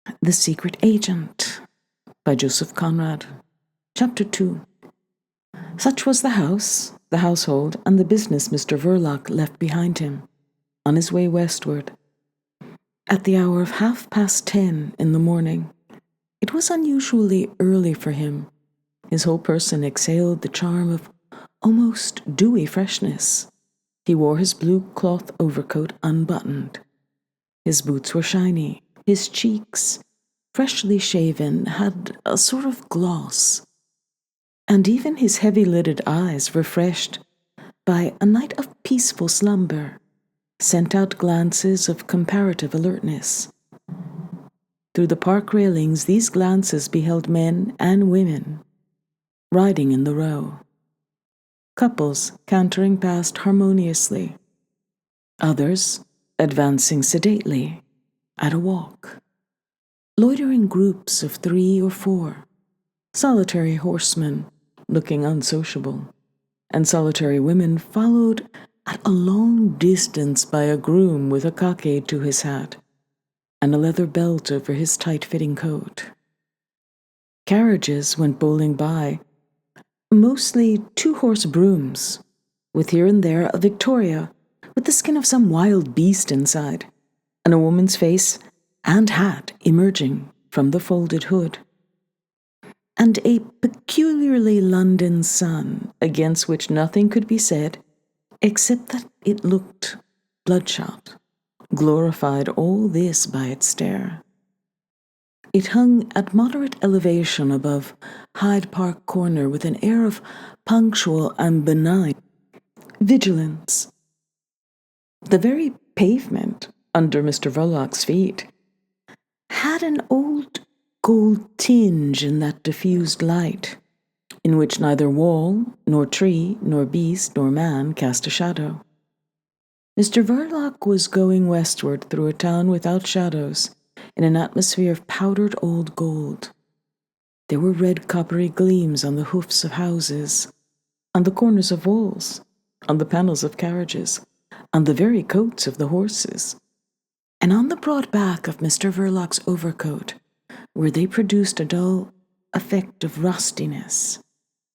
The Secret Agent by Joseph Conrad. Chapter 2. Such was the house, the household, and the business Mr. Verloc left behind him, on his way westward. At the hour of 10:30 in the morning, it was unusually early for him. His whole person exhaled the charm of almost dewy freshness. He wore his blue cloth overcoat unbuttoned. His boots were shiny. His cheeks, freshly shaven, had a sort of gloss, and even his heavy-lidded eyes, refreshed by a night of peaceful slumber, sent out glances of comparative alertness. Through the park railings, these glances beheld men and women riding in the Row, couples cantering past harmoniously, others advancing sedately at a walk, loitering groups of 3 or 4, solitary horsemen looking unsociable, and solitary women followed at a long distance by a groom with a cockade to his hat and a leather belt over his tight-fitting coat. Carriages went bowling by, mostly 2-horse brooms, with here and there a victoria with the skin of some wild beast inside, and a woman's face and hat emerging from the folded hood, and a peculiarly London sun against which nothing could be said except that it looked bloodshot, glorified all this by its stare. It hung at moderate elevation above Hyde Park Corner with an air of punctual and benign vigilance. The very pavement under Mr. Verloc's feet had an old gold tinge in that diffused light, in which neither wall, nor tree, nor beast, nor man cast a shadow. Mr. Verloc was going westward through a town without shadows, in an atmosphere of powdered old gold. There were red coppery gleams on the hoofs of houses, on the corners of walls, on the panels of carriages, on the very coats of the horses, and on the broad back of Mr. Verloc's overcoat, where they produced a dull effect of rustiness.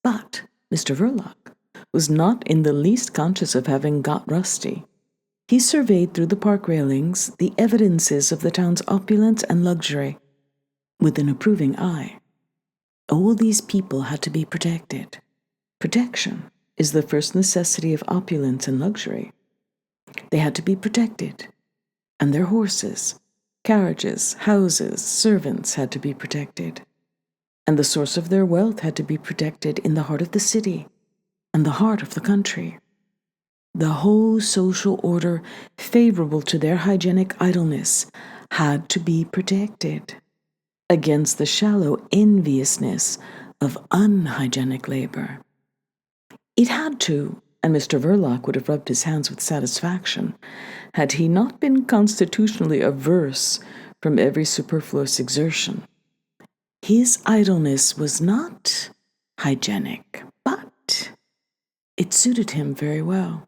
But Mr. Verloc was not in the least conscious of having got rusty. He surveyed through the park railings the evidences of the town's opulence and luxury with an approving eye. All these people had to be protected. Protection is the first necessity of opulence and luxury. They had to be protected, and their horses, carriages, houses, servants had to be protected, and the source of their wealth had to be protected in the heart of the city and the heart of the country. The whole social order favorable to their hygienic idleness had to be protected against the shallow enviousness of unhygienic labor. It had to, and Mr. Verloc would have rubbed his hands with satisfaction had he not been constitutionally averse from every superfluous exertion. His idleness was not hygienic, but it suited him very well.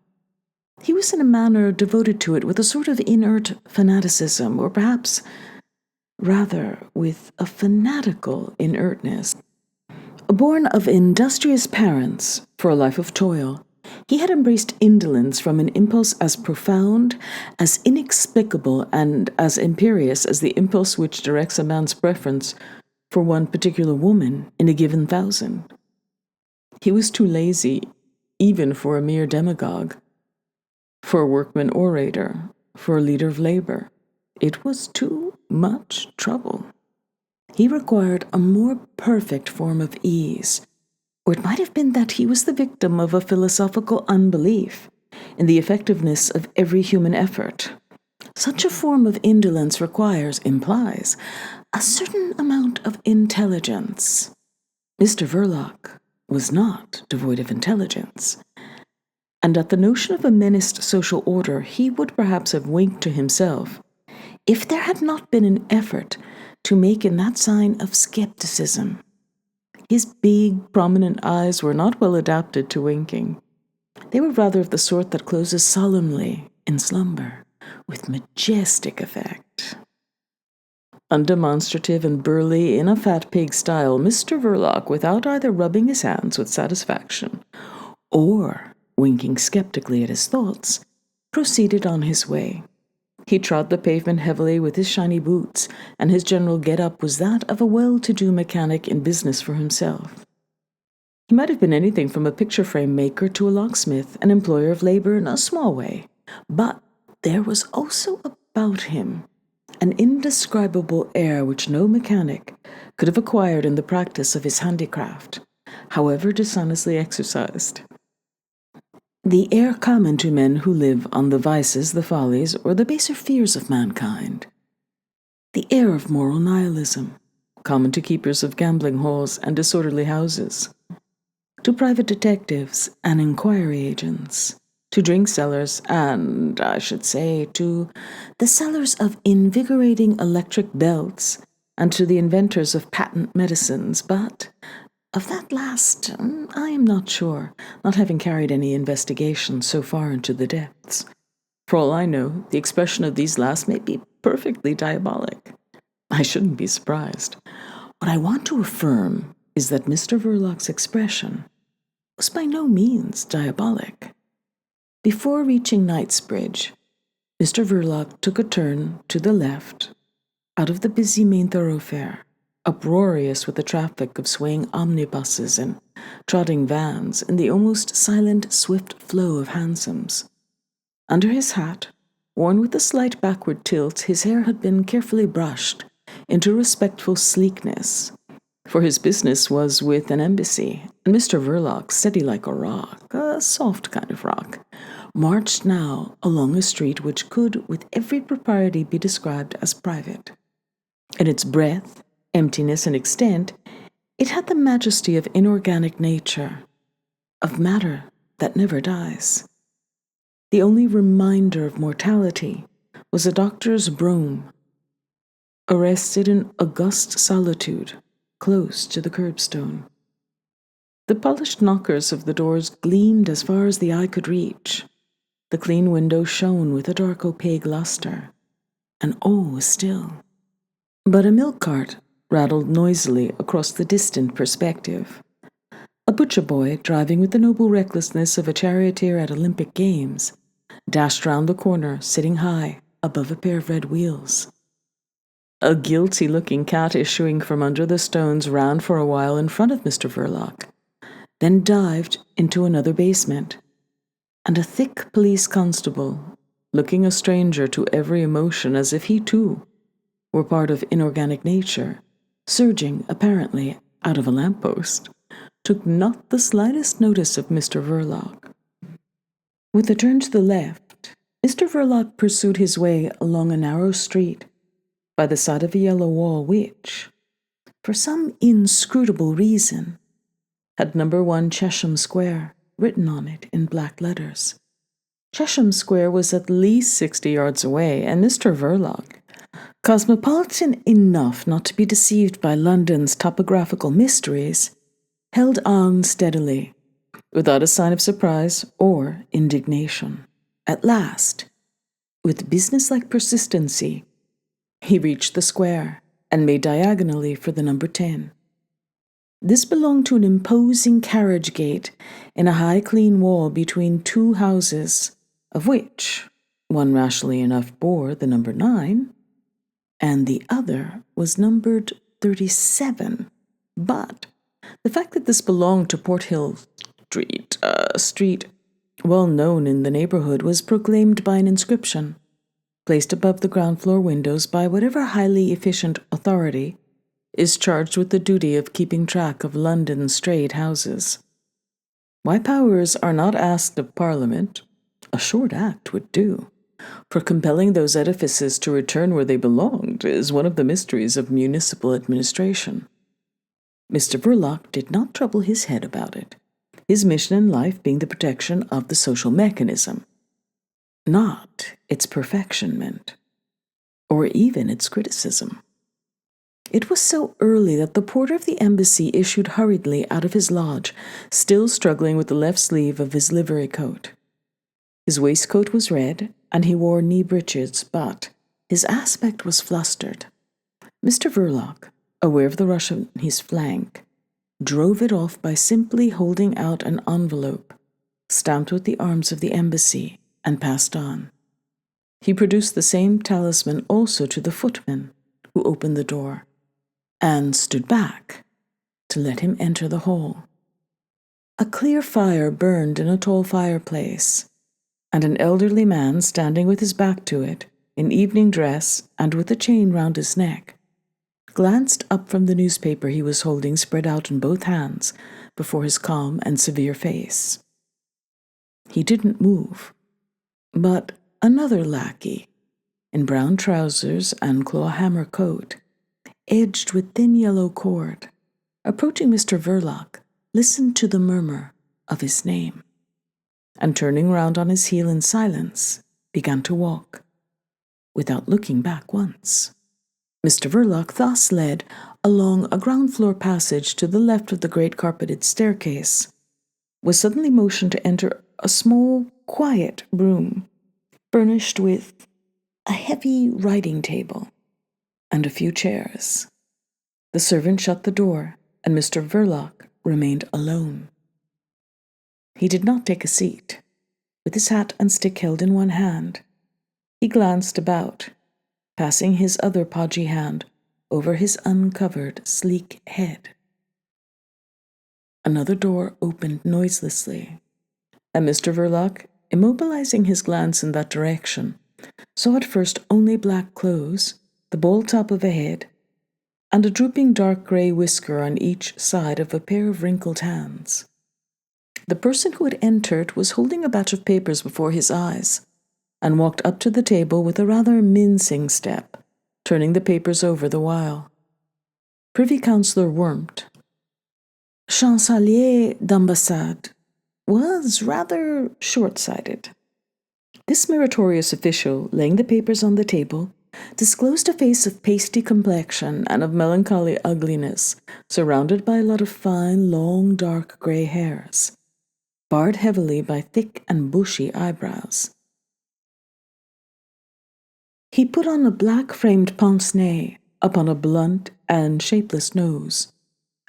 He was in a manner devoted to it with a sort of inert fanaticism, or perhaps rather with a fanatical inertness. Born of industrious parents for a life of toil, he had embraced indolence from an impulse as profound, as inexplicable, and as imperious as the impulse which directs a man's preference for one particular woman in a given 1,000. He was too lazy even for a mere demagogue, for a workman orator, for a leader of labor. It was too much trouble. He required a more perfect form of ease, or it might have been that he was the victim of a philosophical unbelief in the effectiveness of every human effort. Such a form of indolence implies a certain amount of intelligence. Mr. Verloc was not devoid of intelligence, and at the notion of a menaced social order he would perhaps have winked to himself if there had not been an effort to make in that sign of skepticism. His big, prominent eyes were not well adapted to winking. They were rather of the sort that closes solemnly in slumber, with majestic effect. Undemonstrative and burly in a fat pig style, Mr. Verloc, without either rubbing his hands with satisfaction or winking skeptically at his thoughts, proceeded on his way. He trod the pavement heavily with his shiny boots, and his general get-up was that of a well-to-do mechanic in business for himself. He might have been anything from a picture frame maker to a locksmith, an employer of labor in a small way, but there was also about him an indescribable air which no mechanic could have acquired in the practice of his handicraft, however dishonestly exercised. The air common to men who live on the vices, the follies, or the baser fears of mankind. The air of moral nihilism, common to keepers of gambling halls and disorderly houses, to private detectives and inquiry agents, to drink sellers, and, I should say, to the sellers of invigorating electric belts, and to the inventors of patent medicines, but of that last, I am not sure, not having carried any investigation so far into the depths. For all I know, the expression of these last may be perfectly diabolic. I shouldn't be surprised. What I want to affirm is that Mr. Verloc's expression was by no means diabolic. Before reaching Knightsbridge, Mr. Verloc took a turn to the left, out of the busy main thoroughfare, uproarious with the traffic of swaying omnibuses and trotting vans and the almost silent, swift flow of hansoms. Under his hat, worn with a slight backward tilt, his hair had been carefully brushed into respectful sleekness, for his business was with an embassy, and Mr. Verloc, steady like a rock, a soft kind of rock, marched now along a street which could, with every propriety, be described as private. In its breadth, emptiness, and extent, it had the majesty of inorganic nature, of matter that never dies. The only reminder of mortality was a doctor's brougham, arrested in august solitude, close to the curbstone. The polished knockers of the doors gleamed as far as the eye could reach. The clean window shone with a dark opaque luster, and all was still. But a milk cart rattled noisily across the distant perspective. A butcher boy, driving with the noble recklessness of a charioteer at Olympic Games, dashed round the corner, sitting high above a pair of red wheels. A guilty-looking cat issuing from under the stones ran for a while in front of Mr. Verloc, then dived into another basement, and a thick police constable, looking a stranger to every emotion as if he too were part of inorganic nature, surging, apparently, out of a lamppost, took not the slightest notice of Mr. Verloc. With a turn to the left, Mr. Verloc pursued his way along a narrow street by the side of a yellow wall which, for some inscrutable reason, had number 1 Chesham Square written on it in black letters. Chesham Square was at least 60 yards away, and Mr. Verloc, cosmopolitan enough not to be deceived by London's topographical mysteries, held on steadily, without a sign of surprise or indignation. At last, with businesslike persistency, he reached the square and made diagonally for the number 10. This belonged to an imposing carriage gate in a high clean wall between 2 houses, of which one rashly enough bore the number 9, and the other was numbered 37. But the fact that this belonged to Porthill Street, a street well known in the neighborhood, was proclaimed by an inscription, placed above the ground floor windows by whatever highly efficient authority is charged with the duty of keeping track of London's strayed houses. Why powers are not asked of Parliament, a short act would do, for compelling those edifices to return where they belonged, is one of the mysteries of municipal administration. Mr. Verloc did not trouble his head about it, his mission in life being the protection of the social mechanism, not its perfectionment, or even its criticism. It was so early that the porter of the embassy issued hurriedly out of his lodge, still struggling with the left sleeve of his livery coat. His waistcoat was red, and he wore knee breeches, but his aspect was flustered. Mr. Verloc, aware of the rush on his flank, drove it off by simply holding out an envelope, stamped with the arms of the embassy, and passed on. He produced the same talisman also to the footman, who opened the door, and stood back to let him enter the hall. A clear fire burned in a tall fireplace, and an elderly man standing with his back to it, in evening dress and with a chain round his neck, glanced up from the newspaper he was holding spread out in both hands before his calm and severe face. He didn't move, but another lackey, in brown trousers and claw-hammer coat, edged with thin yellow cord, approaching Mr. Verloc, listened to the murmur of his name, and turning round on his heel in silence, began to walk, without looking back once. Mr. Verloc thus led along a ground-floor passage to the left of the great carpeted staircase, was suddenly motioned to enter a small, quiet room, furnished with a heavy writing table and a few chairs. The servant shut the door, and Mr. Verloc remained alone. He did not take a seat. With his hat and stick held in one hand, he glanced about, passing his other podgy hand over his uncovered, sleek head. Another door opened noiselessly, and Mr. Verloc, immobilizing his glance in that direction, saw at first only black clothes, the bald top of a head, and a drooping dark grey whisker on each side of a pair of wrinkled hands. The person who had entered was holding a batch of papers before his eyes, and walked up to the table with a rather mincing step, turning the papers over the while. Privy Councillor Wurmt, Chancelier d'Ambassade, was rather short-sighted. This meritorious official, laying the papers on the table, disclosed a face of pasty complexion and of melancholy ugliness, surrounded by a lot of fine, long, dark grey hairs, barred heavily by thick and bushy eyebrows. He put on a black-framed pince-nez upon a blunt and shapeless nose,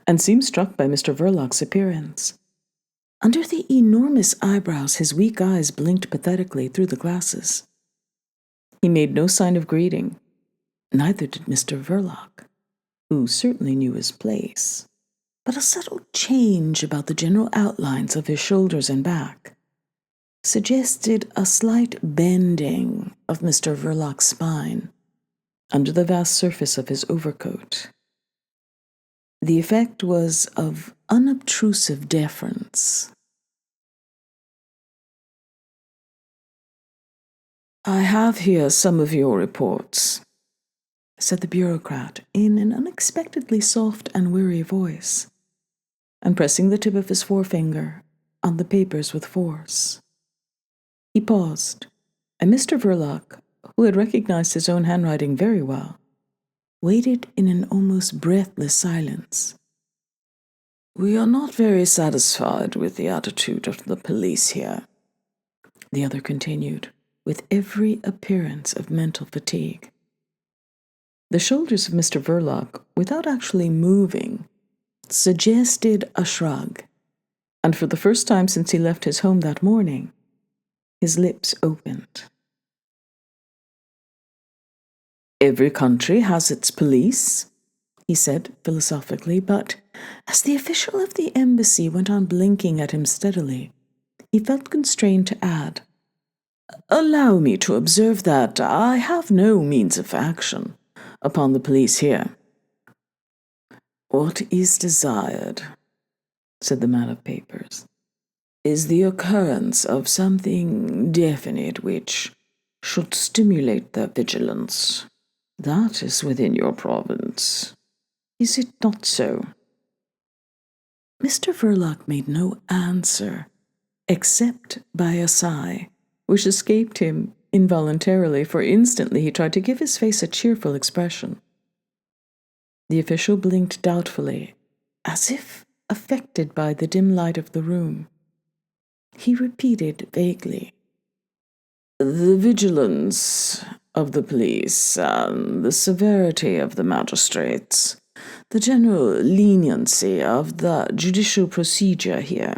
and seemed struck by Mr. Verloc's appearance. Under the enormous eyebrows his weak eyes blinked pathetically through the glasses. He made no sign of greeting, neither did Mr. Verloc, who certainly knew his place, but a subtle change about the general outlines of his shoulders and back suggested a slight bending of Mr. Verloc's spine under the vast surface of his overcoat. The effect was of unobtrusive deference. "I have here some of your reports," said the bureaucrat in an unexpectedly soft and weary voice, and pressing the tip of his forefinger on the papers with force. He paused, and Mr. Verloc, who had recognized his own handwriting very well, waited in an almost breathless silence. "We are not very satisfied with the attitude of the police here," the other continued, with every appearance of mental fatigue. The shoulders of Mr. Verloc, without actually moving, suggested a shrug, and for the first time since he left his home that morning, his lips opened. "Every country has its police," he said philosophically, but as the official of the embassy went on blinking at him steadily, he felt constrained to add, "Allow me to observe that I have no means of action upon the police here." "What is desired," said the man of papers, "is the occurrence of something definite which should stimulate their vigilance. That is within your province. Is it not so?" Mr. Verloc made no answer, except by a sigh, which escaped him involuntarily, for instantly he tried to give his face a cheerful expression. The official blinked doubtfully, as if affected by the dim light of the room. He repeated vaguely, "The vigilance of the police and the severity of the magistrates, the general leniency of the judicial procedure here,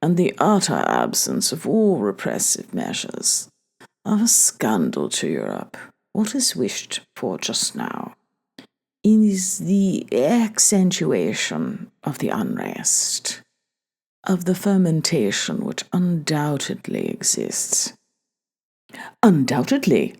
and the utter absence of all repressive measures, are a scandal to Europe. What is wished for just now is the accentuation of the unrest, of the fermentation which undoubtedly exists. Undoubtedly,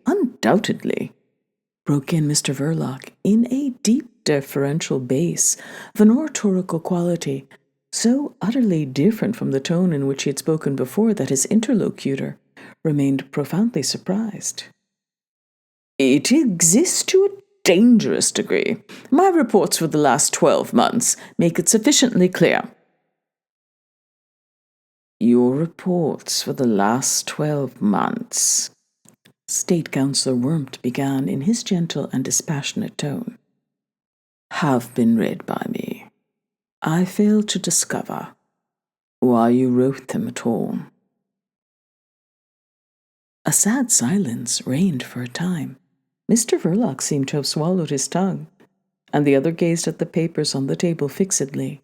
broke in Mr. Verloc in a deep deferential bass of an oratorical quality so utterly different from the tone in which he had spoken before that his interlocutor remained profoundly surprised. It exists to a dangerous degree. My reports for the last 12 months make it sufficiently clear. Your reports for the last 12 months, State Councillor Wurmt began in his gentle and dispassionate tone, have been read by me. I fail to discover why you wrote them at all. A sad silence reigned for a time. Mr. Verloc seemed to have swallowed his tongue, and the other gazed at the papers on the table fixedly.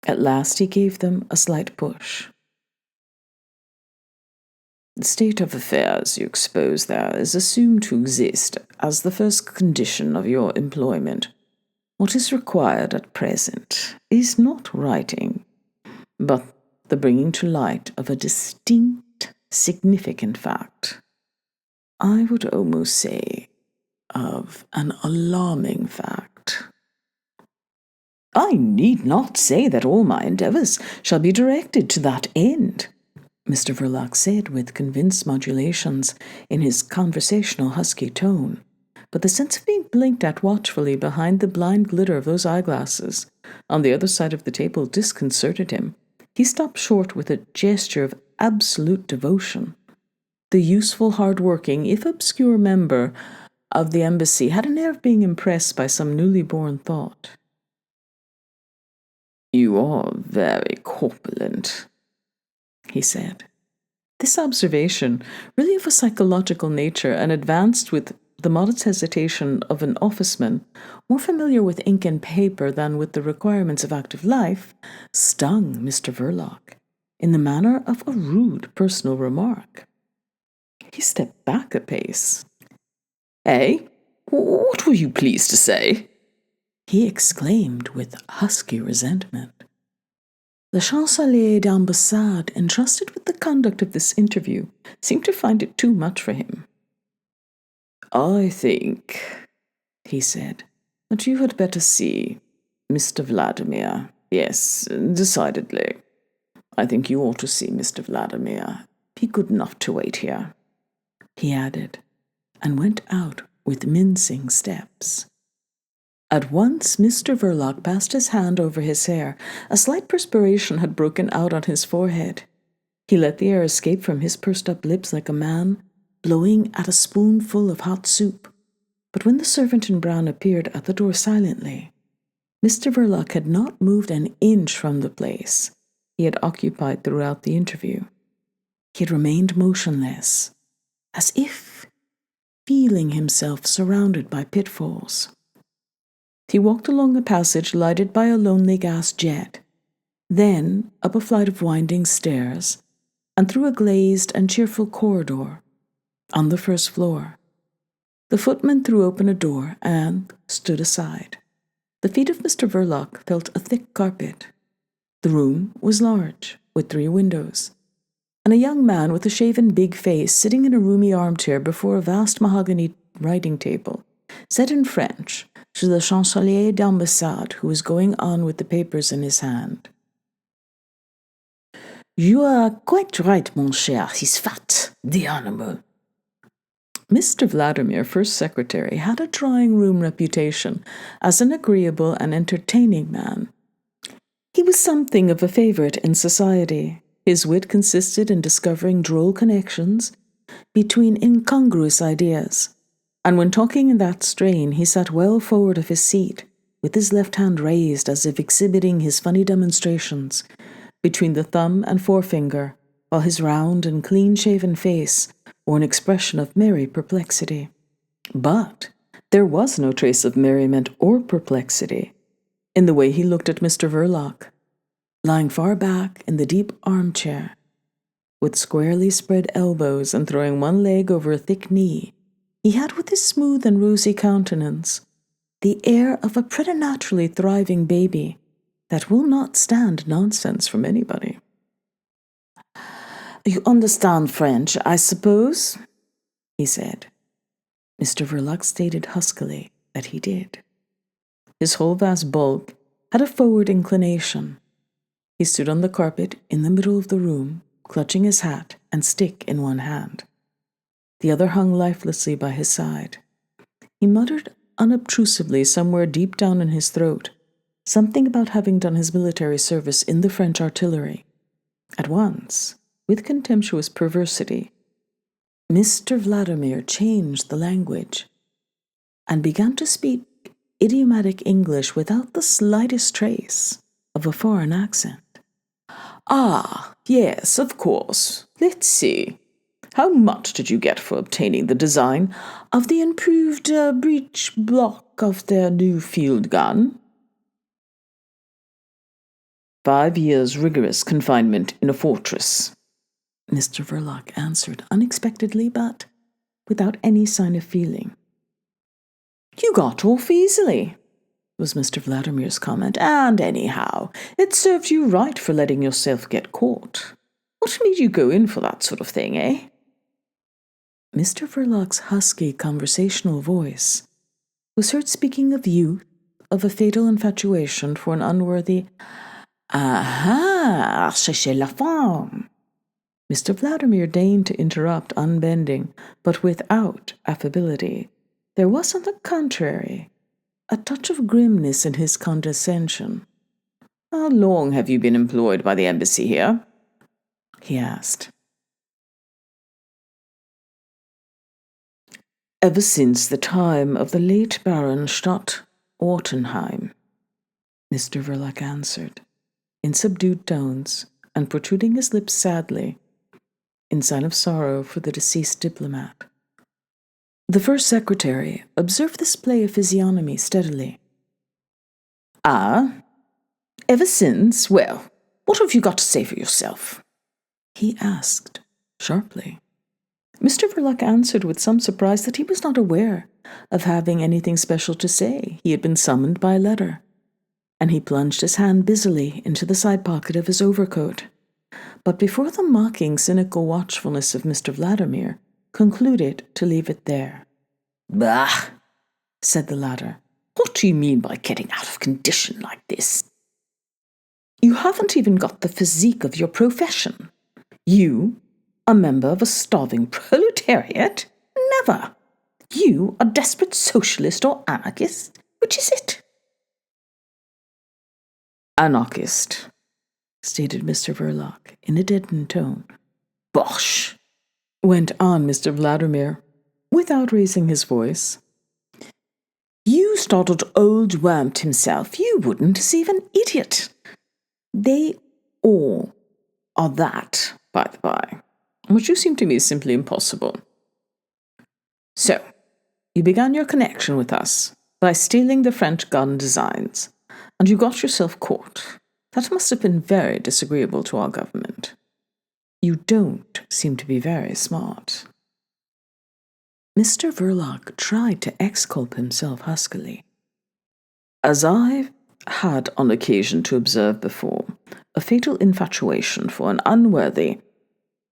At last he gave them a slight push. The state of affairs you expose there is assumed to exist as the first condition of your employment. What is required at present is not writing, but the bringing to light of a distinct, significant fact. I would almost say of an alarming fact. I need not say that all my endeavours shall be directed to that end, Mr. Verloc said with convinced modulations in his conversational husky tone, but the sense of being blinked at watchfully behind the blind glitter of those eyeglasses on the other side of the table disconcerted him. He stopped short with a gesture of absolute devotion. The useful, hard-working, if obscure member of the embassy had an air of being impressed by some newly born thought. You are very corpulent, he said. This observation, really of a psychological nature and advanced with the modest hesitation of an officeman, more familiar with ink and paper than with the requirements of active life, stung Mr. Verloc in the manner of a rude personal remark. He stepped back a pace. Eh? What were you pleased to say? He exclaimed with husky resentment. The Chancelier d'Ambassade, entrusted with the conduct of this interview, seemed to find it too much for him. I think, he said, that you had better see Mr. Vladimir. Yes, decidedly. I think you ought to see Mr. Vladimir. Be good enough to wait here, he added, and went out with mincing steps. At once Mr. Verloc passed his hand over his hair. A slight perspiration had broken out on his forehead. He let the air escape from his pursed-up lips like a man blowing at a spoonful of hot soup. But when the servant in brown appeared at the door silently, Mr. Verloc had not moved an inch from the place he had occupied throughout the interview. He had remained motionless, as if feeling himself surrounded by pitfalls. He walked along a passage lighted by a lonely gas jet, then up a flight of winding stairs, and through a glazed and cheerful corridor on the first floor. The footman threw open a door and stood aside. The feet of Mr. Verloc felt a thick carpet. The room was large, with 3 windows, and a young man with a shaven big face sitting in a roomy armchair before a vast mahogany writing table said in French to the Chancelier d'Ambassade, who was going on with the papers in his hand. You are quite right, mon cher. He's fat, the animal. Mr. Vladimir, first secretary, had a drawing-room reputation as an agreeable and entertaining man. He was something of a favourite in society. His wit consisted in discovering droll connections between incongruous ideas, and when talking in that strain, he sat well forward of his seat, with his left hand raised as if exhibiting his funny demonstrations between the thumb and forefinger, while his round and clean-shaven face wore an expression of merry perplexity. But there was no trace of merriment or perplexity in the way he looked at Mr. Verloc, lying far back in the deep armchair, with squarely spread elbows and throwing one leg over a thick knee. He had, with his smooth and rosy countenance, the air of a preternaturally thriving baby that will not stand nonsense from anybody. "You understand French, I suppose?" he said. Mr. Verloc stated huskily that he did. His whole vast bulk had a forward inclination. He stood on the carpet in the middle of the room, clutching his hat and stick in one hand. The other hung lifelessly by his side. He muttered unobtrusively somewhere deep down in his throat, something about having done his military service in the French artillery. At once, with contemptuous perversity, Mr. Vladimir changed the language and began to speak idiomatic English without the slightest trace of a foreign accent. "Ah, yes, of course. Let's see. How much did you get for obtaining the design of the improved breech block of their new field gun?" 5 years rigorous confinement in a fortress," Mr. Verloc answered unexpectedly, but without any sign of feeling. "You got off easily," was Mr. Vladimir's comment, "and anyhow, it served you right for letting yourself get caught. What made you go in for that sort of thing, eh?" Mr. Verloc's husky conversational voice was heard speaking of youth, of a fatal infatuation for an unworthy "Aha, cherchez la femme." Mr. Vladimir deigned to interrupt, unbending, but without affability. There was, on the contrary, a touch of grimness in his condescension. "How long have you been employed by the embassy here?" he asked. "Ever since the time of the late Baron Stott-Ortenheim," Mr. Verloc answered, in subdued tones, and protruding his lips sadly, in sign of sorrow for the deceased diplomat. The first secretary observed this play of physiognomy steadily. "Ah, ever since? Well, what have you got to say for yourself?" he asked, sharply. Mr. Verloc answered with some surprise that he was not aware of having anything special to say. He had been summoned by a letter, and he plunged his hand busily into the side pocket of his overcoat. But before the mocking, cynical watchfulness of Mr. Vladimir concluded to leave it there. "Bah!" said the latter. "What do you mean by getting out of condition like this? You haven't even got the physique of your profession. You, a member of a starving proletariat? Never! You, a desperate socialist or anarchist? Which is it?" "Anarchist," stated Mr. Verloc in a deadened tone. "Bosh!" went on Mr. Vladimir, without raising his voice. "You startled old Wurmt himself. You wouldn't deceive an idiot. They all are that, by the by, which you seem to me simply impossible. So, you began your connection with us by stealing the French gun designs, and you got yourself caught. That must have been very disagreeable to our government. You don't seem to be very smart." Mr. Verloc tried to exculpate himself huskily. "As I've had on occasion to observe before, a fatal infatuation for an unworthy—"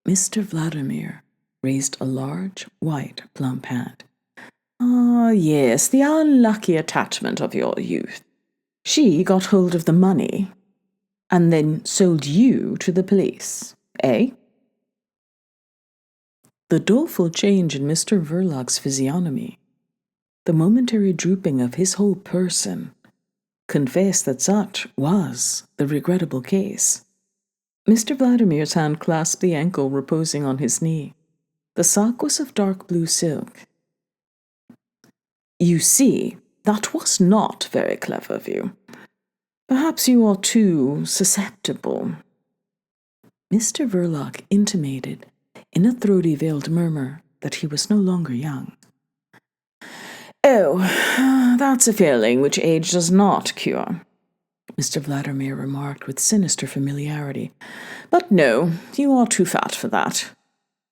Mr. Vladimir raised a large, white, plump hand. "Ah, yes, the unlucky attachment of your youth. She got hold of the money and then sold you to the police, eh?" The doleful change in Mr. Verloc's physiognomy, the momentary drooping of his whole person, confessed that such was the regrettable case. Mr. Vladimir's hand clasped the ankle reposing on his knee. The sock was of dark blue silk. "You see, that was not very clever of you. Perhaps you are too susceptible." Mr. Verloc intimated, in a throaty veiled murmur, that he was no longer young. Oh, that's a failing which age does not cure, Mr. Vladimir remarked with sinister familiarity. But no, you are too fat for that.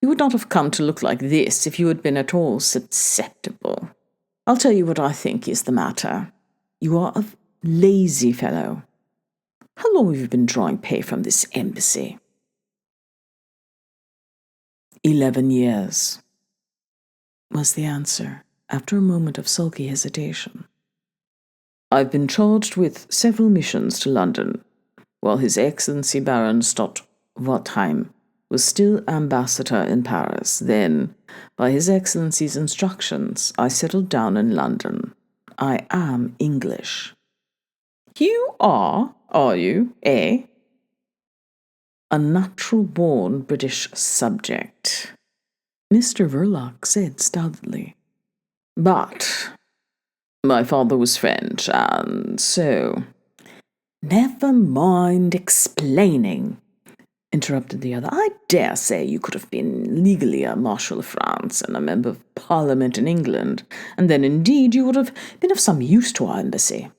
You would not have come to look like this if you had been at all susceptible. I'll tell you what I think is the matter. You are a lazy fellow. How long have you been drawing pay from this embassy? 11 years, was the answer, after a moment of sulky hesitation. I've been charged with several missions to London, while His Excellency Baron Stott Wertheim was still ambassador in Paris. Then, by His Excellency's instructions, I settled down in London. I am English. You are you, eh? A natural-born British subject, Mr. Verloc said stolidly. But my father was French, and so— Never mind explaining, interrupted the other. I dare say you could have been legally a Marshal of France and a Member of Parliament in England, and then indeed you would have been of some use to our embassy.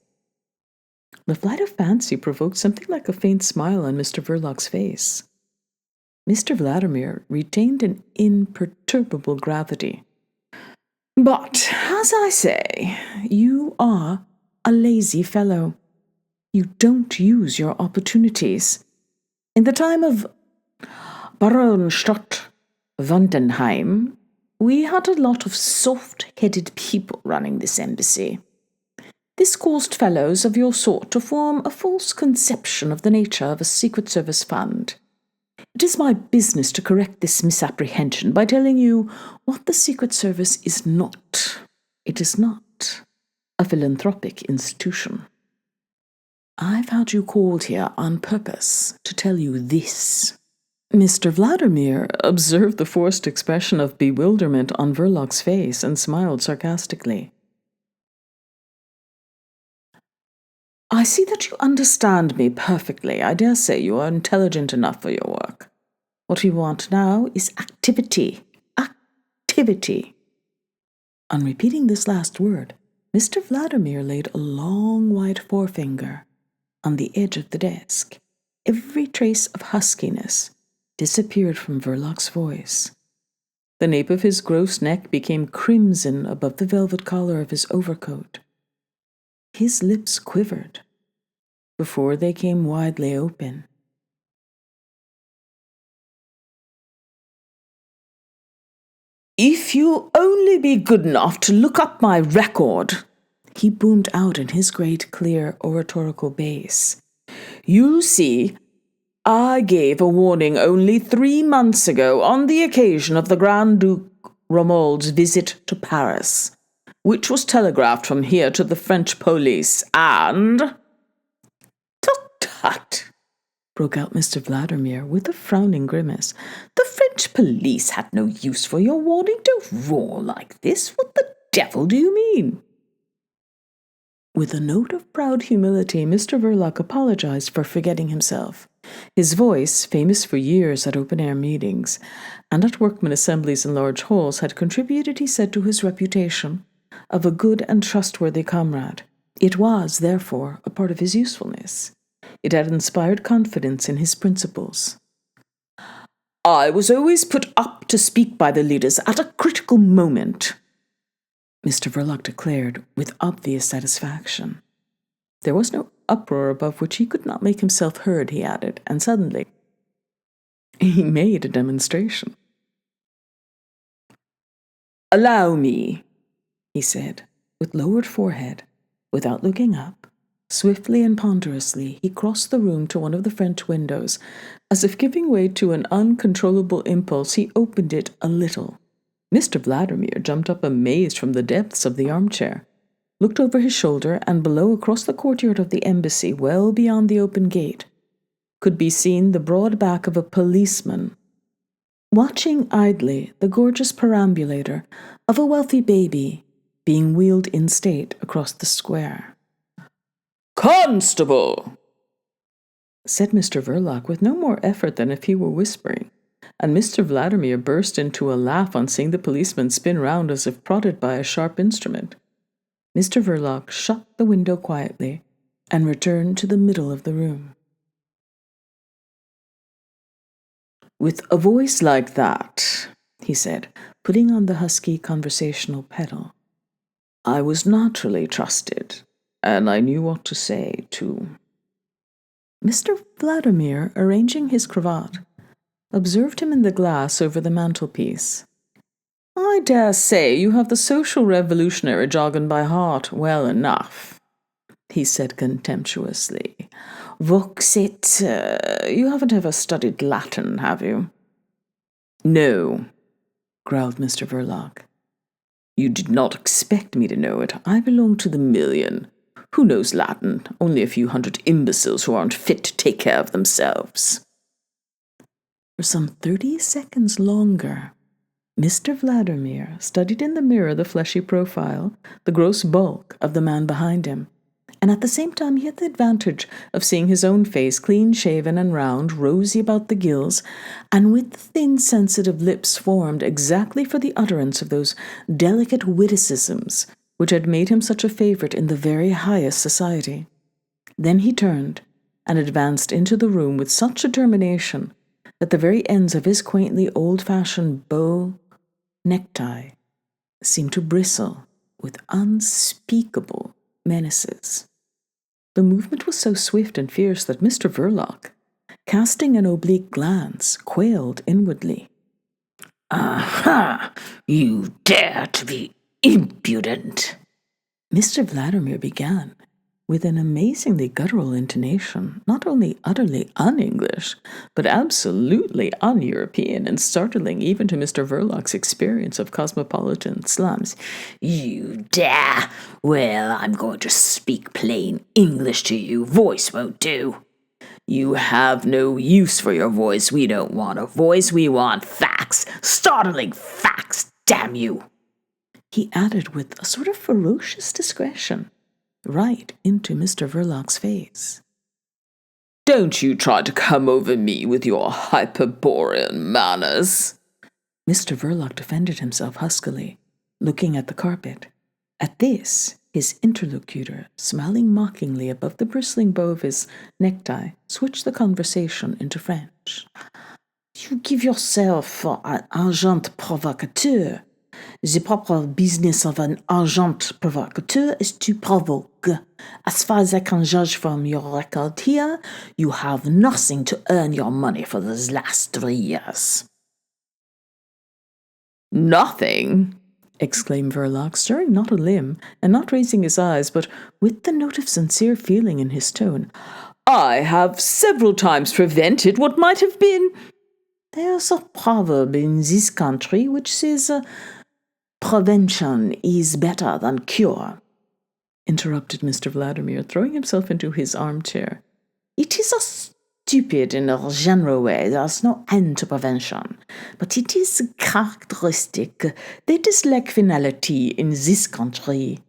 The flight of fancy provoked something like a faint smile on Mr. Verloc's face. Mr. Vladimir retained an imperturbable gravity. But, as I say, you are a lazy fellow. You don't use your opportunities. In the time of Baron Stott Wandenheim, we had a lot of soft-headed people running this embassy. This caused fellows of your sort to form a false conception of the nature of a Secret Service fund. It is my business to correct this misapprehension by telling you what the Secret Service is not. It is not a philanthropic institution. I've had you called here on purpose to tell you this. Mr. Vladimir observed the forced expression of bewilderment on Verloc's face and smiled sarcastically. I see that you understand me perfectly. I dare say you are intelligent enough for your work. What we want now is activity. Activity. On repeating this last word, Mr. Vladimir laid a long white forefinger on the edge of the desk. Every trace of huskiness disappeared from Verloc's voice. The nape of his gross neck became crimson above the velvet collar of his overcoat. His lips quivered before they came widely open. If you'll only be good enough to look up my record, he boomed out in his great, clear, oratorical bass, you'll see I gave a warning only 3 months ago on the occasion of the Grand Duke Romuald's visit to Paris, which was telegraphed from here to the French police, and— Tut, tut, broke out Mr. Vladimir with a frowning grimace. The French police had no use for your warning. Don't roar like this. What the devil do you mean? With a note of proud humility, Mr. Verloc apologized for forgetting himself. His voice, famous for years at open-air meetings and at workmen assemblies in large halls, had contributed, he said, to his reputation of a good and trustworthy comrade. It was, therefore, a part of his usefulness. It had inspired confidence in his principles. I was always put up to speak by the leaders at a critical moment, Mr. Verloc declared with obvious satisfaction. There was no uproar above which he could not make himself heard, he added, and suddenly he made a demonstration. Allow me, he said, with lowered forehead, without looking up. Swiftly and ponderously he crossed the room to one of the French windows. As if giving way to an uncontrollable impulse, he opened it a little. Mr. Vladimir jumped up amazed from the depths of the armchair, looked over his shoulder, and below, across the courtyard of the embassy, well beyond the open gate, could be seen the broad back of a policeman, watching idly the gorgeous perambulator of a wealthy baby being wheeled in state across the square. Constable, said Mr. Verloc with no more effort than if he were whispering, and Mr. Vladimir burst into a laugh on seeing the policeman spin round as if prodded by a sharp instrument. Mr. Verloc shut the window quietly and returned to the middle of the room. "With a voice like that," he said, putting on the husky conversational pedal, "I was naturally trusted, and I knew what to say, too." Mr. Vladimir, arranging his cravat, observed him in the glass over the mantelpiece. "I dare say you have the social revolutionary jargon by heart well enough," he said contemptuously. "Voxit, you haven't ever studied Latin, have you?" "No," growled Mr. Verloc. "You did not expect me to know it. I belong to the million. Who knows Latin? Only a few hundred imbeciles who aren't fit to take care of themselves." For some 30 seconds longer, Mr. Vladimir studied in the mirror the fleshy profile, the gross bulk of the man behind him, and at the same time he had the advantage of seeing his own face, clean-shaven and round, rosy about the gills, and with thin, sensitive lips formed exactly for the utterance of those delicate witticisms which had made him such a favorite in the very highest society. Then he turned and advanced into the room with such determination that the very ends of his quaintly old-fashioned bow necktie seemed to bristle with unspeakable menaces. The movement was so swift and fierce that Mr. Verloc, casting an oblique glance, quailed inwardly. "Aha! You dare to be impudent!" Mr. Vladimir began, with an amazingly guttural intonation, not only utterly un-English, but absolutely un-European and startling even to Mr. Verloc's experience of cosmopolitan slums. "You dare? Well, I'm going to speak plain English to you. Voice won't do. You have no use for your voice. We don't want a voice. We want facts. Startling facts, damn you!" he added with a sort of ferocious discretion, right into Mr. Verloc's face. "Don't you try to come over me with your Hyperborean manners." Mr. Verloc defended himself huskily, looking at the carpet. At this, his interlocutor, smiling mockingly above the bristling bow of his necktie, switched the conversation into French. "You give yourself for an agent provocateur. The proper business of an agent provocateur is to provoke. As far as I can judge from your record here, you have nothing to earn your money for these last 3 years. "Nothing?" exclaimed Verloc, stirring not a limb, and not raising his eyes, but with the note of sincere feeling in his tone. "I have several times prevented what might have been—" "There's a proverb in this country which says, prevention is better than cure," interrupted Mr. Vladimir, throwing himself into his armchair. "It is a stupid in a general way. There's no end to prevention. But it is characteristic. They dislike finality in this country.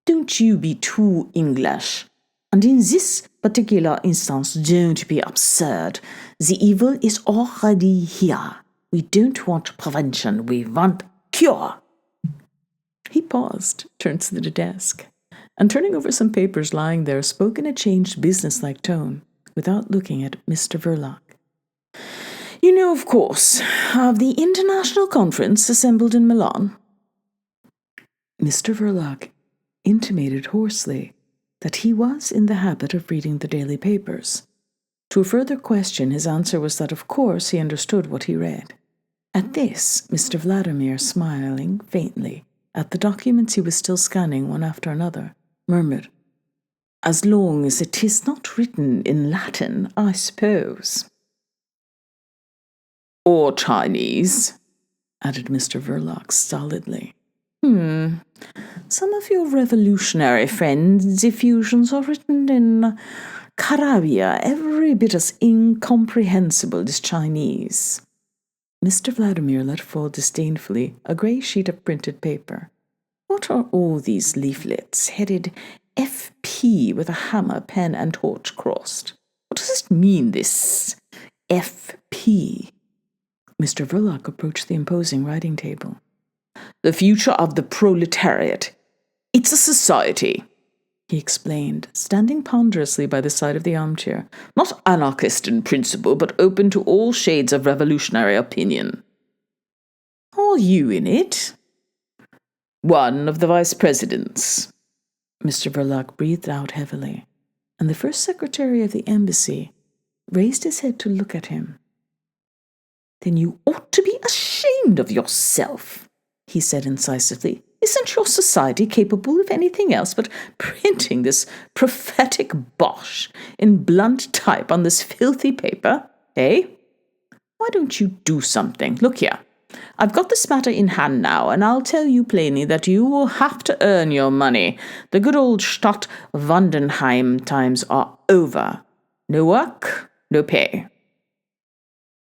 Don't you be too English. And in this particular instance, don't be absurd. The evil is already here. We don't want prevention. We want cure." He paused, turned to the desk, and turning over some papers lying there, spoke in a changed businesslike tone, without looking at Mr. Verloc. "You know, of course, of the international conference assembled in Milan?" Mr. Verloc intimated hoarsely that he was in the habit of reading the daily papers. To a further question, his answer was that of course he understood what he read. At this, Mr. Vladimir, smiling faintly at the documents he was still scanning one after another, murmured, "As long as it is not written in Latin, I suppose." "Or Chinese," added Mr. Verloc stolidly. Some of your revolutionary friends' effusions are written in Carabia, every bit as incomprehensible as Chinese." Mr. Vladimir let fall disdainfully a grey sheet of printed paper. "What are all these leaflets, headed F.P. with a hammer, pen, and torch crossed? What does it mean, this F.P.? Mr. Verloc approached the imposing writing table. "The future of the proletariat. It's a society, he explained, standing ponderously by the side of the armchair. Not anarchist in principle, but open to all shades of revolutionary opinion. Are you in it? One of the vice presidents. Mr. Verloc breathed out heavily, and the first secretary of the embassy raised his head to look at him. Then you ought to be ashamed of yourself, he said incisively. Isn't your society capable of anything else but printing this prophetic bosh in blunt type on this filthy paper, eh? Why don't you do something? Look here. I've got this matter in hand now, and I'll tell you plainly that you will have to earn your money. The good old Stadt Wandenheim times are over. No work, no pay.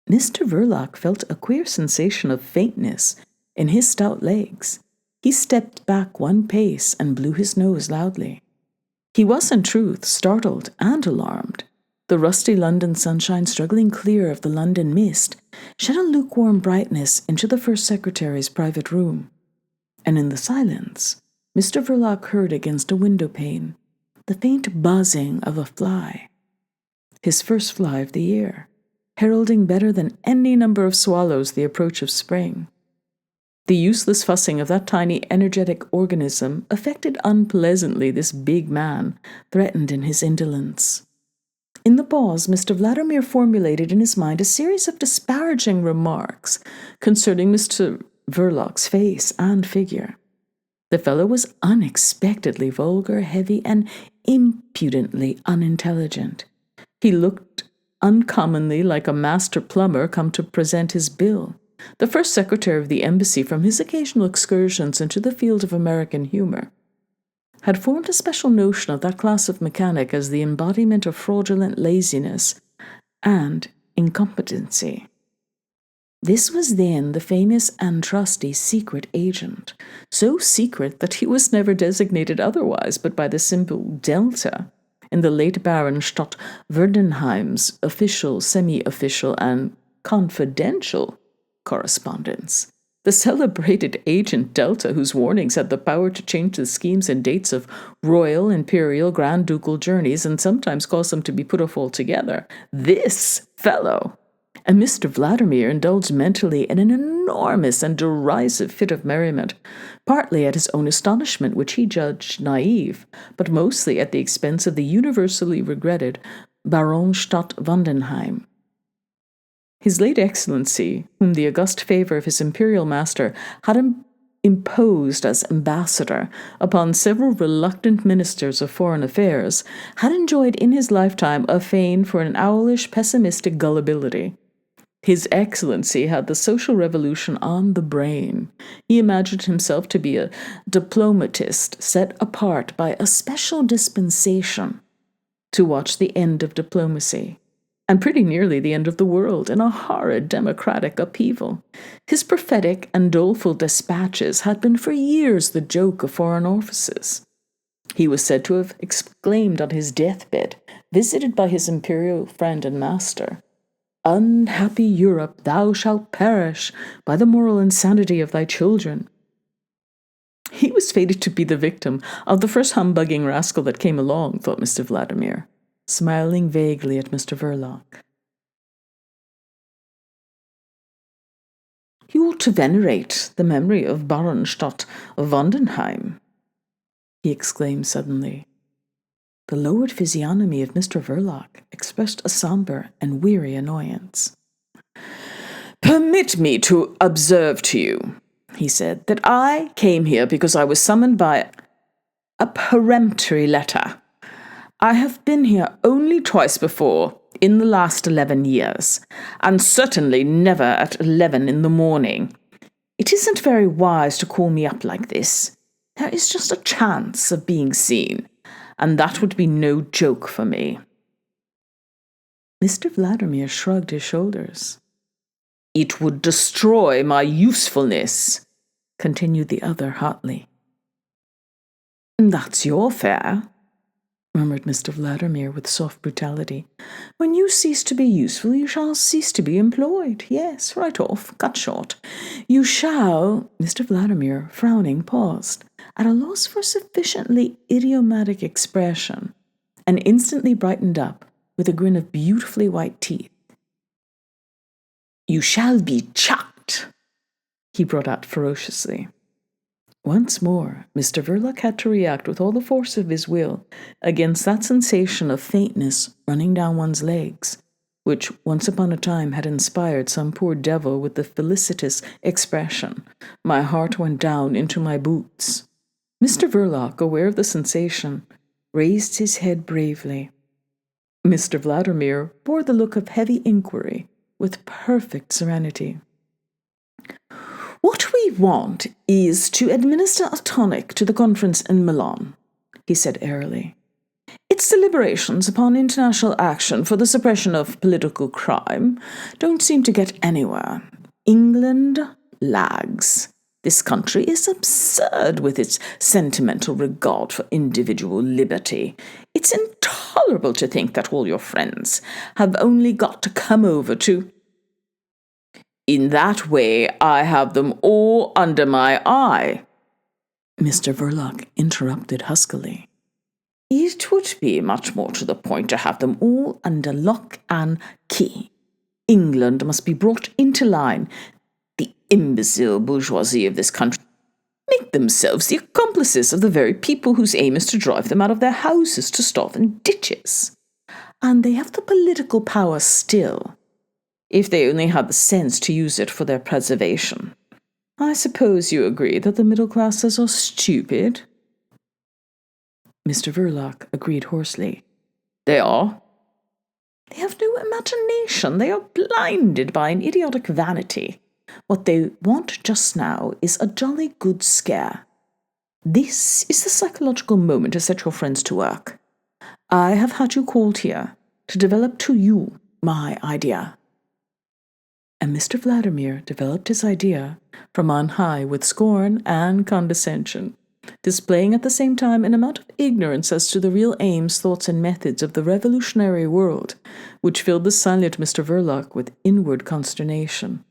Mr. Verloc felt a queer sensation of faintness in his stout legs. He stepped back one pace and blew his nose loudly. He was, in truth, startled and alarmed. The rusty London sunshine, struggling clear of the London mist, shed a lukewarm brightness into the first secretary's private room. And in the silence, Mr. Verloc heard against a window pane the faint buzzing of a fly. His first fly of the year, heralding better than any number of swallows the approach of spring. The useless fussing of that tiny, energetic organism affected unpleasantly this big man, threatened in his indolence. In the pause, Mr. Vladimir formulated in his mind a series of disparaging remarks concerning Mr. Verloc's face and figure. The fellow was unexpectedly vulgar, heavy, and impudently unintelligent. He looked uncommonly like a master plumber come to present his bill. The first secretary of the embassy, from his occasional excursions into the field of American humor, had formed a special notion of that class of mechanic as the embodiment of fraudulent laziness and incompetency. This was then the famous and trusty secret agent, so secret that he was never designated otherwise but by the simple Delta in the late Baron Stadt Werdenheim's official, semi-official, and confidential correspondence. The celebrated agent Delta, whose warnings had the power to change the schemes and dates of royal, imperial, grand ducal journeys and sometimes cause them to be put off altogether. This fellow! And Mr. Vladimir indulged mentally in an enormous and derisive fit of merriment, partly at his own astonishment, which he judged naive, but mostly at the expense of the universally regretted Baron Stadt Wandenheim. His late Excellency, whom the august favour of his imperial master had imposed as ambassador upon several reluctant ministers of foreign affairs, had enjoyed in his lifetime a fame for an owlish, pessimistic gullibility. His Excellency had the social revolution on the brain. He imagined himself to be a diplomatist set apart by a special dispensation to watch the end of diplomacy, and pretty nearly the end of the world, in a horrid democratic upheaval. His prophetic and doleful dispatches had been for years the joke of foreign offices. He was said to have exclaimed on his deathbed, visited by his imperial friend and master, "Unhappy Europe, thou shalt perish by the moral insanity of thy children." He was fated to be the victim of the first humbugging rascal that came along, thought Mr. Vladimir, smiling vaguely at Mr. Verloc. You ought to venerate the memory of Baron Stadt Wandenheim, he exclaimed suddenly. The lowered physiognomy of Mr. Verloc expressed a sombre and weary annoyance. Permit me to observe to you, he said, that I came here because I was summoned by a peremptory letter. I have been here only twice before in the last 11 years, and certainly never at 11 in the morning. It isn't very wise to call me up like this. There is just a chance of being seen, and that would be no joke for me. Mr. Vladimir shrugged his shoulders. It would destroy my usefulness, continued the other hotly. That's your fare, murmured Mr. Vladimir with soft brutality. When you cease to be useful, you shall cease to be employed. Yes, right off, cut short. You shall— Mr. Vladimir, frowning, paused, at a loss for sufficiently idiomatic expression, and instantly brightened up with a grin of beautifully white teeth. "You shall be chucked," he brought out ferociously. Once more, Mr. Verloc had to react with all the force of his will against that sensation of faintness running down one's legs, which once upon a time had inspired some poor devil with the felicitous expression, "My heart went down into my boots." Mr. Verloc, aware of the sensation, raised his head bravely. Mr. Vladimir bore the look of heavy inquiry with perfect serenity. "What we want is to administer a tonic to the conference in Milan," he said airily. "Its deliberations upon international action for the suppression of political crime don't seem to get anywhere. England lags. This country is absurd with its sentimental regard for individual liberty. It's intolerable to think that all your friends have only got to come over to—" "In that way, I have them all under my eye," Mr. Verloc interrupted huskily. "It would be much more to the point to have them all under lock and key. England must be brought into line. The imbecile bourgeoisie of this country make themselves the accomplices of the very people whose aim is to drive them out of their houses to starve in ditches. And they have the political power still, if they only had the sense to use it for their preservation. I suppose you agree that the middle classes are stupid?" Mr. Verloc agreed hoarsely. "They are. They have no imagination. They are blinded by an idiotic vanity. What they want just now is a jolly good scare. This is the psychological moment to set your friends to work. I have had you called here to develop to you my idea." And Mr. Vladimir developed his idea from on high with scorn and condescension, displaying at the same time an amount of ignorance as to the real aims, thoughts, and methods of the revolutionary world, which filled the silent Mr. Verloc with inward consternation.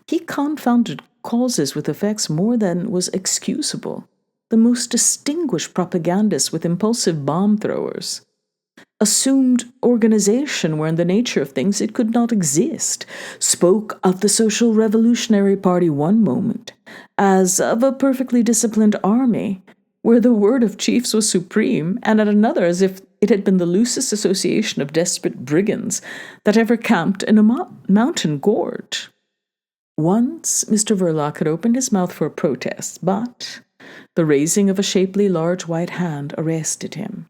He confounded causes with effects more than was excusable, the most distinguished propagandists with impulsive bomb-throwers. Assumed organization where in the nature of things it could not exist, spoke of the Social Revolutionary Party one moment as of a perfectly disciplined army, where the word of chiefs was supreme, and at another as if it had been the loosest association of desperate brigands that ever camped in a mountain gorge. Once Mr. Verloc had opened his mouth for a protest, but the raising of a shapely large white hand arrested him.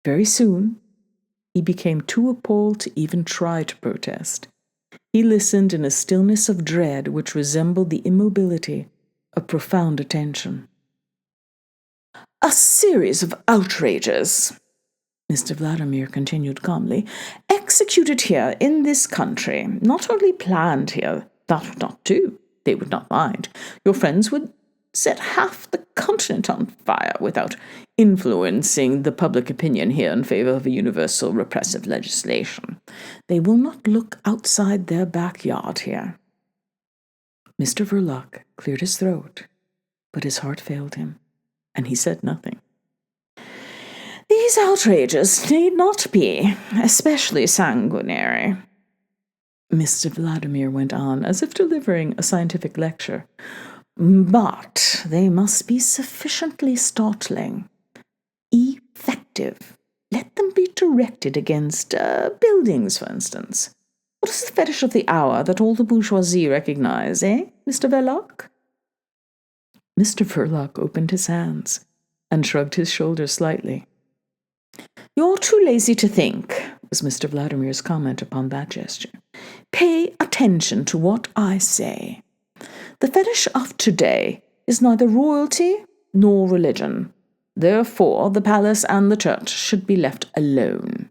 Very soon, he became too appalled to even try to protest. He listened in a stillness of dread which resembled the immobility of profound attention. "A series of outrages," Mr. Vladimir continued calmly, "executed here in this country, not only planned here, that would not do. They would not mind. Your friends would set half the continent on fire without influencing the public opinion here in favor of a universal repressive legislation. They will not look outside their backyard here." Mr. Verloc cleared his throat, but his heart failed him, and he said nothing. "These outrages need not be especially sanguinary," Mr. Vladimir went on, as if delivering a scientific lecture. "But they must be sufficiently startling, effective. Let them be directed against buildings, for instance. What is the fetish of the hour that all the bourgeoisie recognize, Mr. Verloc?" Mr. Verloc opened his hands and shrugged his shoulders slightly. "You're too lazy to think," was Mr. Vladimir's comment upon that gesture. "Pay attention to what I say. The fetish of today is neither royalty nor religion. Therefore, the palace and the church should be left alone.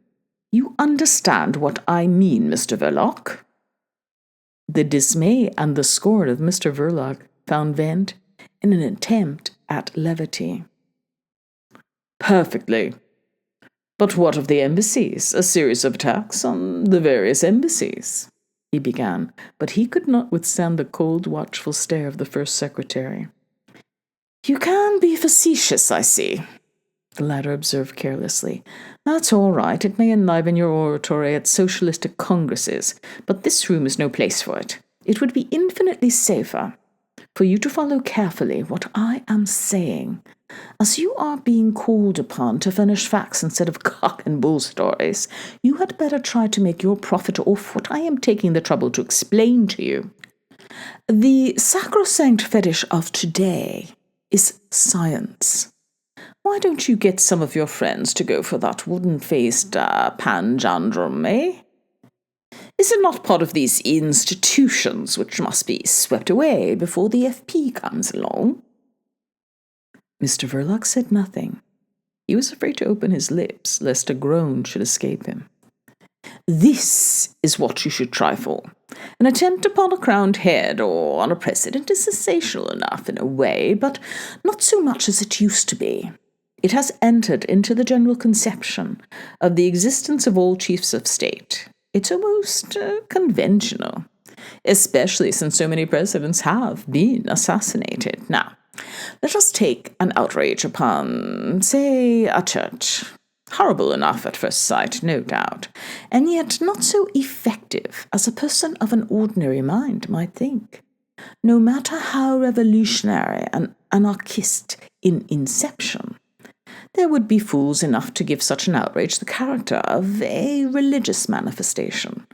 You understand what I mean, Mr. Verloc?" The dismay and the scorn of Mr. Verloc found vent in an attempt at levity. "Perfectly. But what of the embassies? A series of attacks on the various embassies," he began, but he could not withstand the cold, watchful stare of the first secretary. You can be facetious, I see, the latter observed carelessly. That's all right. It may enliven your oratory at socialistic congresses, but this room is no place for it. It would be infinitely safer for you to follow carefully what I am saying, as you are being called upon to furnish facts instead of cock and bull stories. You had better try to make your profit off what I am taking the trouble to explain to you. The sacrosanct fetish of today is science. Why don't you get some of your friends to go for that wooden-faced panjandrum, eh? Is it not part of these institutions which must be swept away before the FP comes along? Mr. Verloc said nothing. He was afraid to open his lips, lest a groan should escape him. This is what you should try for. An attempt upon a crowned head or on a president is sensational enough in a way, but not so much as it used to be. It has entered into the general conception of the existence of all chiefs of state. It's almost conventional, especially since so many presidents have been assassinated. Now, let us take an outrage upon, say, a church. Horrible enough at first sight, no doubt, and yet not so effective as a person of an ordinary mind might think. No matter how revolutionary and anarchist in inception, there would be fools enough to give such an outrage the character of a religious manifestation,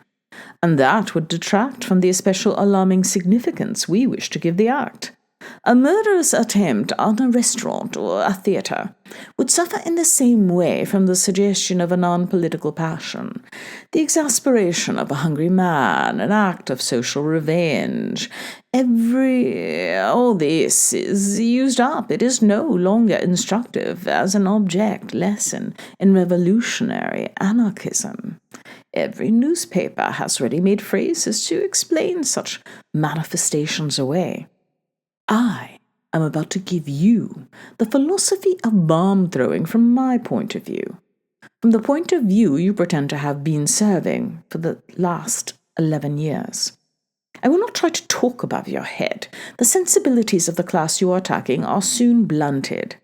and that would detract from the especial alarming significance we wish to give the act. A murderous attempt on a restaurant or a theatre would suffer in the same way from the suggestion of a non-political passion, the exasperation of a hungry man, an act of social revenge. All this is used up. It is no longer instructive as an object lesson in revolutionary anarchism. Every newspaper has ready-made phrases to explain such manifestations away. I am about to give you the philosophy of bomb-throwing from my point of view, from the point of view you pretend to have been serving for the last 11 years. I will not try to talk above your head. The sensibilities of the class you are attacking are soon blunted.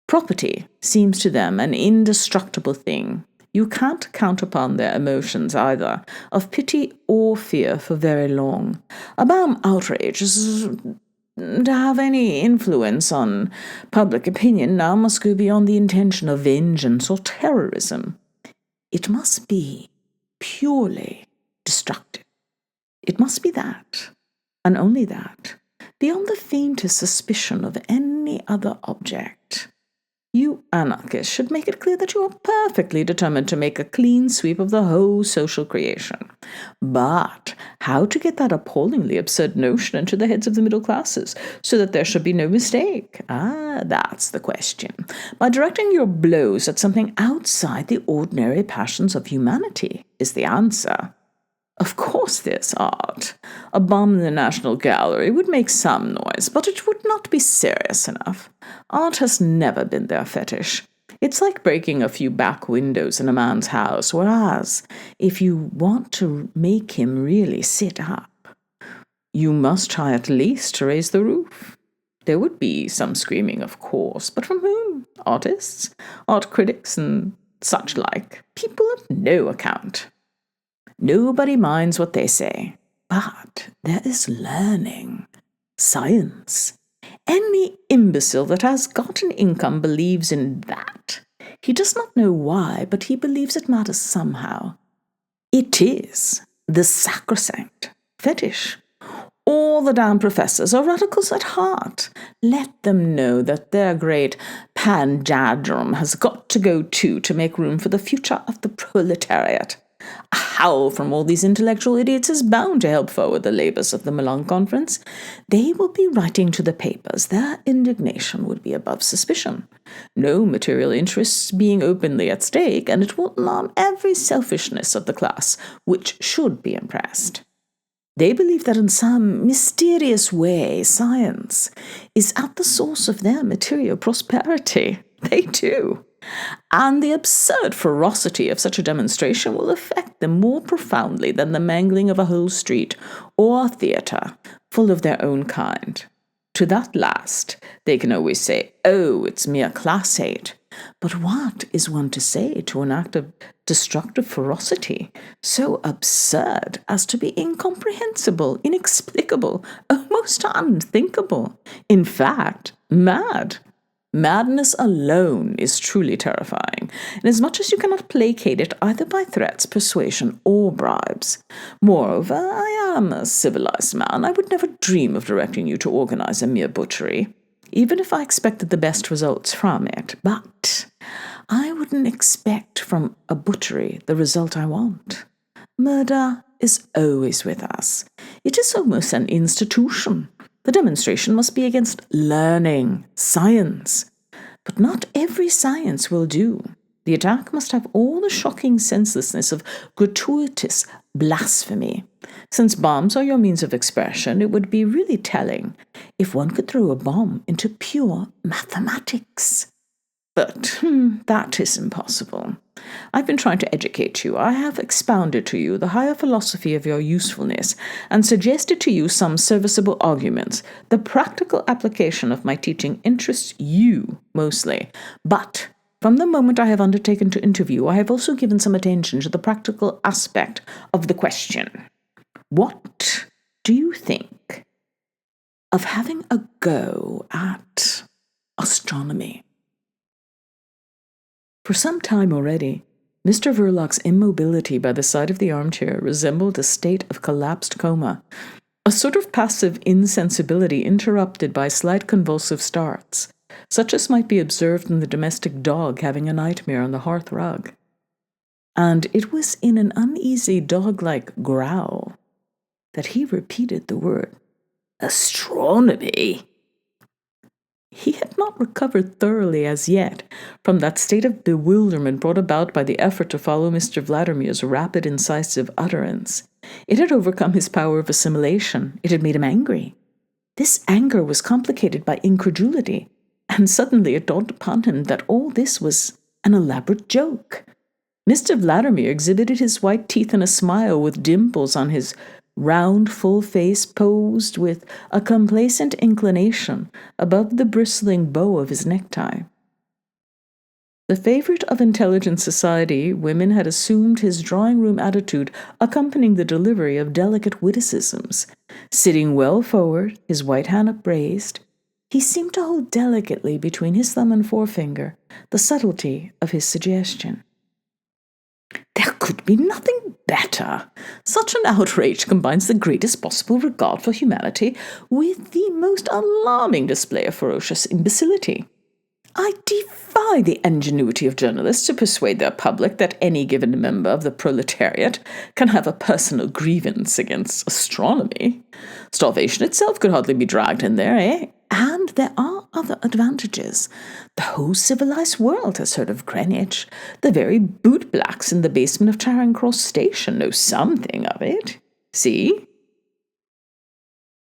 Property seems to them an indestructible thing. You can't count upon their emotions either, of pity or fear, for very long. A bomb outrage is to have any influence on public opinion now must go beyond the intention of vengeance or terrorism. It must be purely destructive. It must be that, and only that, beyond the faintest suspicion of any other object. You anarchists should make it clear that you are perfectly determined to make a clean sweep of the whole social creation. But how to get that appallingly absurd notion into the heads of the middle classes, so that there should be no mistake? That's the question. By directing your blows at something outside the ordinary passions of humanity is the answer. Of course there's art. A bomb in the National Gallery would make some noise, but it would not be serious enough. Art has never been their fetish. It's like breaking a few back windows in a man's house, whereas if you want to make him really sit up, you must try at least to raise the roof. There would be some screaming, of course, but from whom? Artists, art critics, and such like. People of no account. Nobody minds what they say, but there is learning, science. Any imbecile that has got an income believes in that. He does not know why, but he believes it matters somehow. It is the sacrosanct fetish. All the damn professors are radicals at heart. Let them know that their great panjandrum has got to go too to make room for the future of the proletariat. A howl from all these intellectual idiots is bound to help forward the labours of the Milan Conference. They will be writing to the papers. Their indignation would be above suspicion. No material interests being openly at stake, and it will alarm every selfishness of the class, which should be impressed. They believe that in some mysterious way science is at the source of their material prosperity. They do. And the absurd ferocity of such a demonstration will affect them more profoundly than the mangling of a whole street or theatre full of their own kind. To that last, they can always say, "Oh, it's mere class hate." But what is one to say to an act of destructive ferocity so absurd as to be incomprehensible, inexplicable, almost unthinkable, in fact, mad? Madness alone is truly terrifying, inasmuch as you cannot placate it either by threats, persuasion, or bribes. Moreover, I am a civilized man. I would never dream of directing you to organize a mere butchery, even if I expected the best results from it. But I wouldn't expect from a butchery the result I want. Murder is always with us. It is almost an institution. The demonstration must be against learning, science. But not every science will do. The attack must have all the shocking senselessness of gratuitous blasphemy. Since bombs are your means of expression, it would be really telling if one could throw a bomb into pure mathematics. But that is impossible. I've been trying to educate you. I have expounded to you the higher philosophy of your usefulness and suggested to you some serviceable arguments. The practical application of my teaching interests you mostly. But from the moment I have undertaken to interview, I have also given some attention to the practical aspect of the question. What do you think of having a go at astronomy? For some time already, Mr. Verloc's immobility by the side of the armchair resembled a state of collapsed coma, a sort of passive insensibility interrupted by slight convulsive starts, such as might be observed in the domestic dog having a nightmare on the hearth rug. And it was in an uneasy dog-like growl that he repeated the word astronomy. He had not recovered thoroughly as yet from that state of bewilderment brought about by the effort to follow Mr. Vladimir's rapid, incisive utterance. It had overcome his power of assimilation. It had made him angry. This anger was complicated by incredulity, and suddenly it dawned upon him that all this was an elaborate joke. Mr. Vladimir exhibited his white teeth in a smile with dimples on his round, full face posed with a complacent inclination above the bristling bow of his necktie. The favorite of intelligent society, women had assumed his drawing-room attitude accompanying the delivery of delicate witticisms. Sitting well forward, his white hand upraised, he seemed to hold delicately between his thumb and forefinger the subtlety of his suggestion. There could be nothing better. Such an outrage combines the greatest possible regard for humanity with the most alarming display of ferocious imbecility. I defy the ingenuity of journalists to persuade their public that any given member of the proletariat can have a personal grievance against astronomy. Starvation itself could hardly be dragged in there, eh? And there are other advantages. The whole civilized world has heard of Greenwich. The very bootblacks in the basement of Charing Cross Station know something of it. See?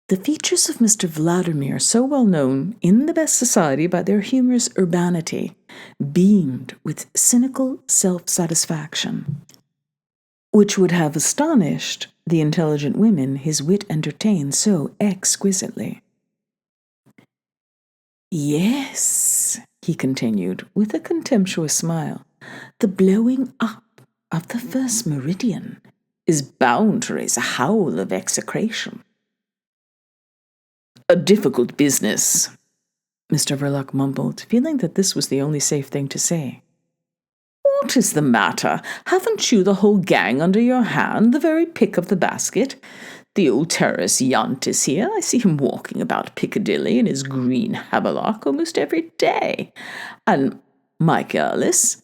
The features of Mr. Vladimir, so well known in the best society by their humorous urbanity, beamed with cynical self-satisfaction, which would have astonished the intelligent women his wit entertained so exquisitely. Yes, he continued, with a contemptuous smile, the blowing up of the first meridian is bound to raise a howl of execration. A difficult business, Mr. Verloc mumbled, feeling that this was the only safe thing to say. What is the matter? Haven't you the whole gang under your hand, the very pick of the basket? The old terrorist Yant is here. I see him walking about Piccadilly in his green havelock almost every day. And Michaelis,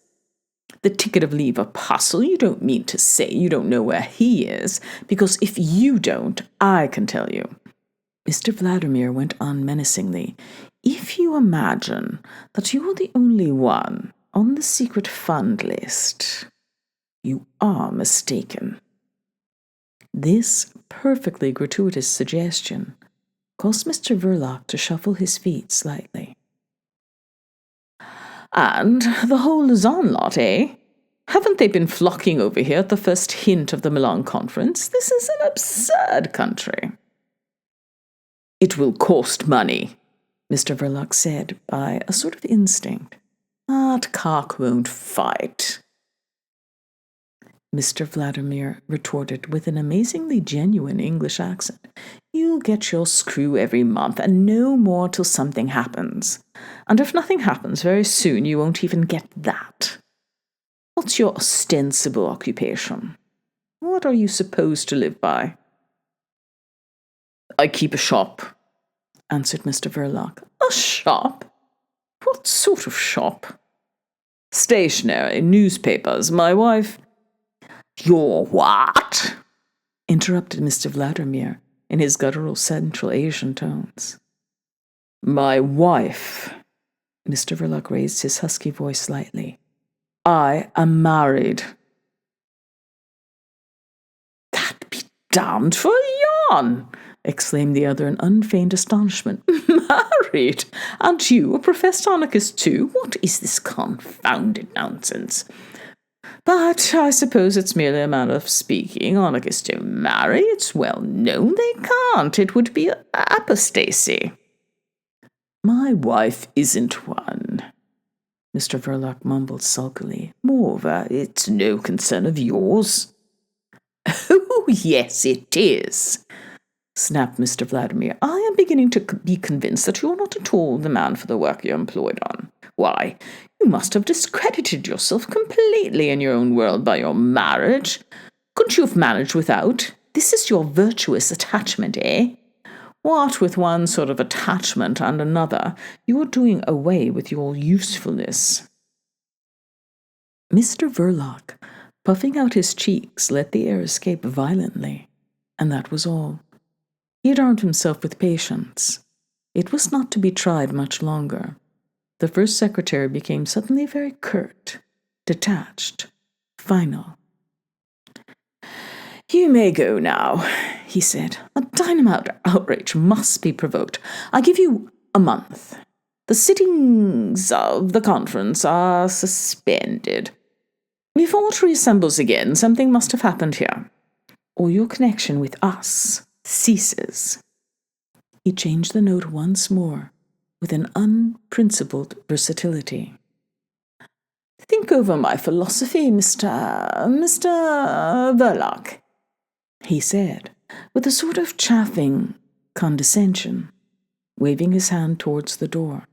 the ticket of leave apostle, you don't mean to say you don't know where he is, because if you don't, I can tell you. Mr. Vladimir went on menacingly. If you imagine that you are the only one on the secret fund list, you are mistaken. This perfectly gratuitous suggestion caused Mr. Verloc to shuffle his feet slightly. And the whole Luzon lot, eh? Haven't they been flocking over here at the first hint of the Milan conference? This is an absurd country. "It will cost money," Mr. Verloc said by a sort of instinct. "That cock won't fight," Mr. Vladimir retorted with an amazingly genuine English accent. "You'll get your screw every month, and no more till something happens. And if nothing happens very soon, you won't even get that. What's your ostensible occupation? What are you supposed to live by?" "I keep a shop," answered Mr. Verloc. "A shop? What sort of shop?" "Stationery, newspapers. My wife—" "Your what?" interrupted Mr. Vladimir in his guttural Central Asian tones. "My wife," Mr. Verloc raised his husky voice slightly. "I am married." "That be damned for a yarn!" exclaimed the other in unfeigned astonishment. "Married? And you a professed anarchist too? What is this confounded nonsense? But I suppose it's merely a matter of speaking. Anarchists don't marry. It's well known they can't. It would be apostasy." "My wife isn't one," Mr. Verloc mumbled sulkily. "Moreover, it's no concern of yours." "Oh, yes, it is," snapped Mr. Vladimir. "I am beginning to be convinced that you're not at all the man for the work you're employed on. Why, you must have discredited yourself completely in your own world by your marriage. Couldn't you have managed without? This is your virtuous attachment, eh? What with one sort of attachment and another, you are doing away with your usefulness." Mr. Verloc, puffing out his cheeks, let the air escape violently, and that was all. He had armed himself with patience. It was not to be tried much longer. The first secretary became suddenly very curt, detached, final. "You may go now," he said. "A dynamite outrage must be provoked. I give you a month. The sittings of the conference are suspended. Before it reassembles again, something must have happened here, or your connection with us ceases." He changed the note once more, with an unprincipled versatility. "Think over my philosophy, Mr. Verloc," he said, with a sort of chaffing condescension, waving his hand towards the door.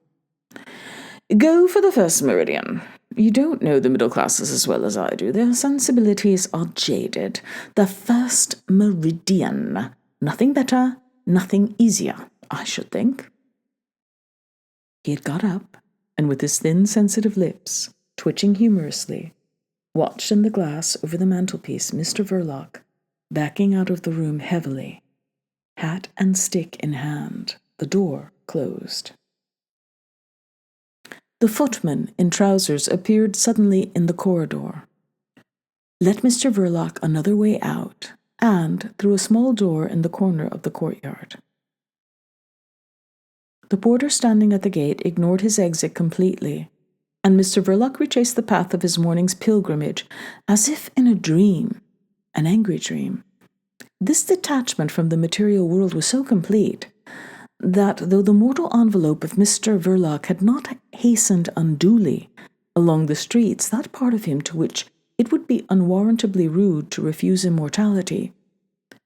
"Go for the first meridian. You don't know the middle classes as well as I do. Their sensibilities are jaded. The first meridian. Nothing better, nothing easier, I should think." He had got up, and with his thin, sensitive lips twitching humorously, watched in the glass over the mantelpiece Mr. Verloc backing out of the room heavily, hat and stick in hand, the door closed. The footman in trousers appeared suddenly in the corridor, let Mr. Verloc another way out, and through a small door in the corner of the courtyard. The porter standing at the gate ignored his exit completely, and Mr. Verloc retraced the path of his morning's pilgrimage as if in a dream, an angry dream. This detachment from the material world was so complete that, though the mortal envelope of Mr. Verloc had not hastened unduly along the streets, that part of him to which it would be unwarrantably rude to refuse immortality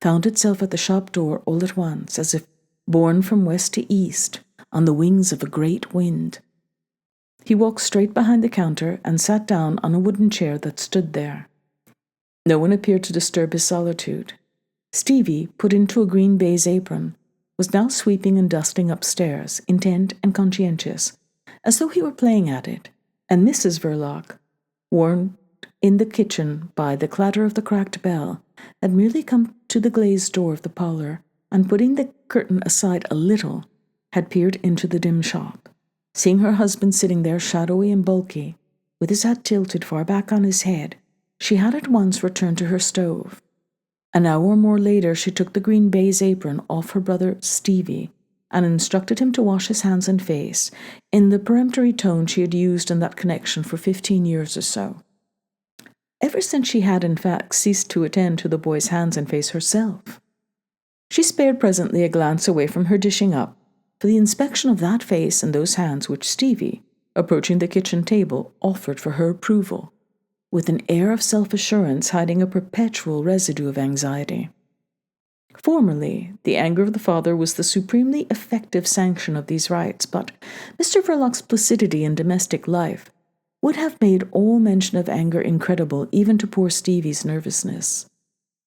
found itself at the shop door all at once, as if borne from west to east on the wings of a great wind. He walked straight behind the counter and sat down on a wooden chair that stood there. No one appeared to disturb his solitude. Stevie, put into a green baize apron, was now sweeping and dusting upstairs, intent and conscientious, as though he were playing at it, and Mrs. Verloc, warned in the kitchen by the clatter of the cracked bell, had merely come to the glazed door of the parlour, and putting the curtain aside a little, had peered into the dim shop. Seeing her husband sitting there shadowy and bulky, with his hat tilted far back on his head, she had at once returned to her stove. An hour or more later she took the green baize apron off her brother Stevie, and instructed him to wash his hands and face, in the peremptory tone she had used in that connection for 15 years or so. Ever since she had, in fact, ceased to attend to the boy's hands and face herself. She spared presently a glance away from her dishing up for the inspection of that face and those hands which Stevie, approaching the kitchen table, offered for her approval, with an air of self-assurance hiding a perpetual residue of anxiety. Formerly, the anger of the father was the supremely effective sanction of these rites, but Mr. Verloc's placidity in domestic life would have made all mention of anger incredible even to poor Stevie's nervousness.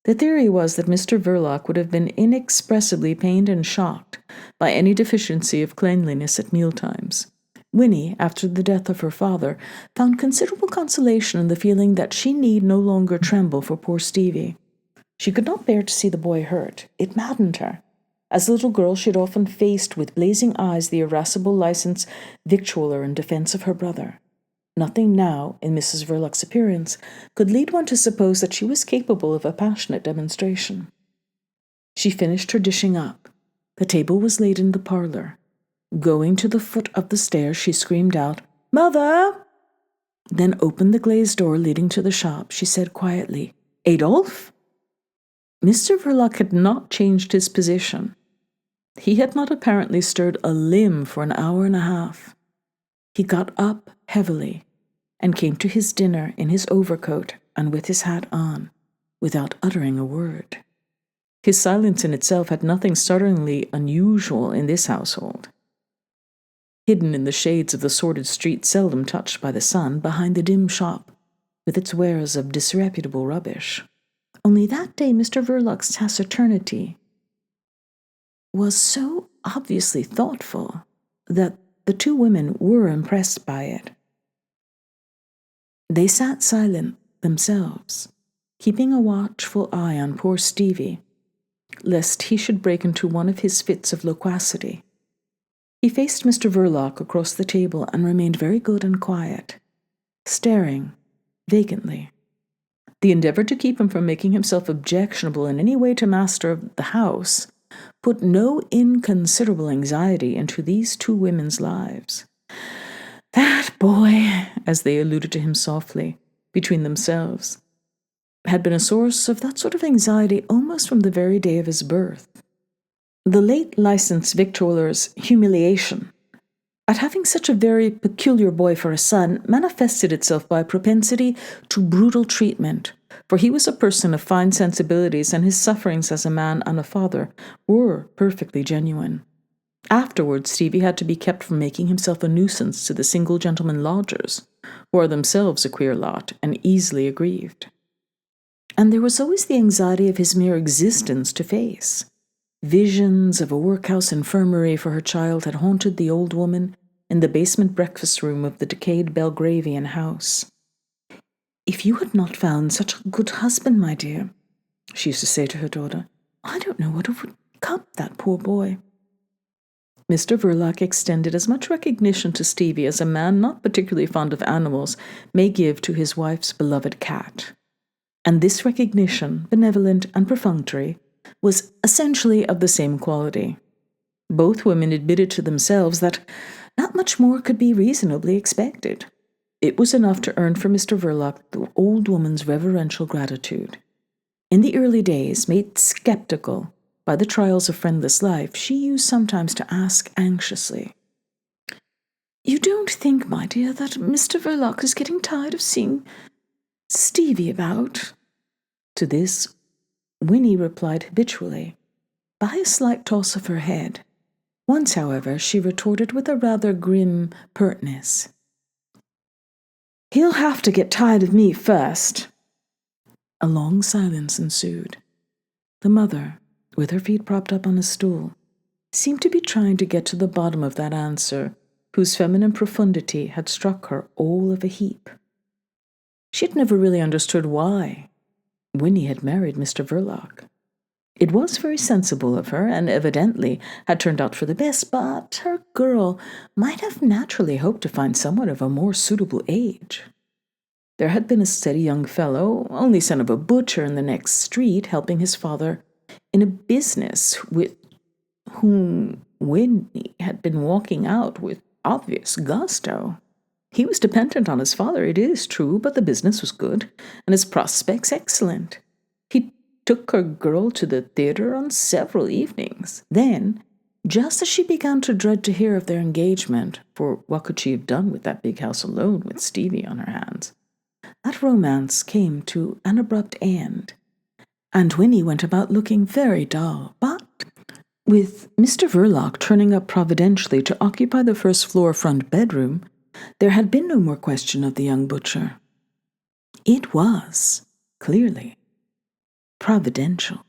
The theory was that Mr. Verloc would have been inexpressibly pained and shocked by any deficiency of cleanliness at mealtimes. Winnie, after the death of her father, found considerable consolation in the feeling that she need no longer tremble for poor Stevie. She could not bear to see the boy hurt. It maddened her. As a little girl, she had often faced with blazing eyes the irascible licensed victualler in defense of her brother. Nothing now, in Mrs. Verloc's appearance, could lead one to suppose that she was capable of a passionate demonstration. She finished her dishing up. The table was laid in the parlor. Going to the foot of the stairs, she screamed out, "Mother!" Then opened the glazed door leading to the shop. She said quietly, "Adolphe?" Mr. Verloc had not changed his position. He had not apparently stirred a limb for an hour and a half. He got up heavily and came to his dinner in his overcoat and with his hat on, without uttering a word. His silence in itself had nothing startlingly unusual in this household. Hidden in the shades of the sordid street seldom touched by the sun, behind the dim shop, with its wares of disreputable rubbish. Only that day Mr. Verloc's taciturnity was so obviously thoughtful that the two women were impressed by it. They sat silent themselves, keeping a watchful eye on poor Stevie, lest he should break into one of his fits of loquacity. He faced Mr. Verloc across the table and remained very good and quiet, staring vacantly. The endeavor to keep him from making himself objectionable in any way to master of the house put no inconsiderable anxiety into these two women's lives. That boy, as they alluded to him softly, between themselves, had been a source of that sort of anxiety almost from the very day of his birth. The late licensed victualler's humiliation at having such a very peculiar boy for a son manifested itself by a propensity to brutal treatment, for he was a person of fine sensibilities, and his sufferings as a man and a father were perfectly genuine. Afterwards, Stevie had to be kept from making himself a nuisance to the single gentlemen lodgers, who are themselves a queer lot and easily aggrieved. And there was always the anxiety of his mere existence to face. Visions of a workhouse infirmary for her child had haunted the old woman in the basement breakfast room of the decayed Belgravian house. "If you had not found such a good husband, my dear," she used to say to her daughter, "I don't know what would come of that poor boy." Mr. Verloc extended as much recognition to Stevie as a man not particularly fond of animals may give to his wife's beloved cat. And this recognition, benevolent and perfunctory, was essentially of the same quality. Both women admitted to themselves that not much more could be reasonably expected. It was enough to earn for Mr. Verloc the old woman's reverential gratitude. In the early days, made skeptical by the trials of friendless life, she used sometimes to ask anxiously, "You don't think, my dear, that Mr. Verloc is getting tired of seeing Stevie about?" To this, Winnie replied habitually, by a slight toss of her head. Once, however, she retorted with a rather grim pertness, "He'll have to get tired of me first." A long silence ensued. The mother, with her feet propped up on a stool, seemed to be trying to get to the bottom of that answer, whose feminine profundity had struck her all of a heap. She had never really understood why Winnie had married Mr. Verloc. It was very sensible of her, and evidently had turned out for the best, but her girl might have naturally hoped to find someone of a more suitable age. There had been a steady young fellow, only son of a butcher in the next street, helping his father in a business with whom Winnie had been walking out with obvious gusto. He was dependent on his father, it is true, but the business was good, and his prospects excellent. He took her girl to the theater on several evenings. Then, just as she began to dread to hear of their engagement, for what could she have done with that big house alone with Stevie on her hands, that romance came to an abrupt end, and Winnie went about looking very dull. But with Mr. Verloc turning up providentially to occupy the first floor front bedroom, there had been no more question of the young butcher. It was, clearly, providential.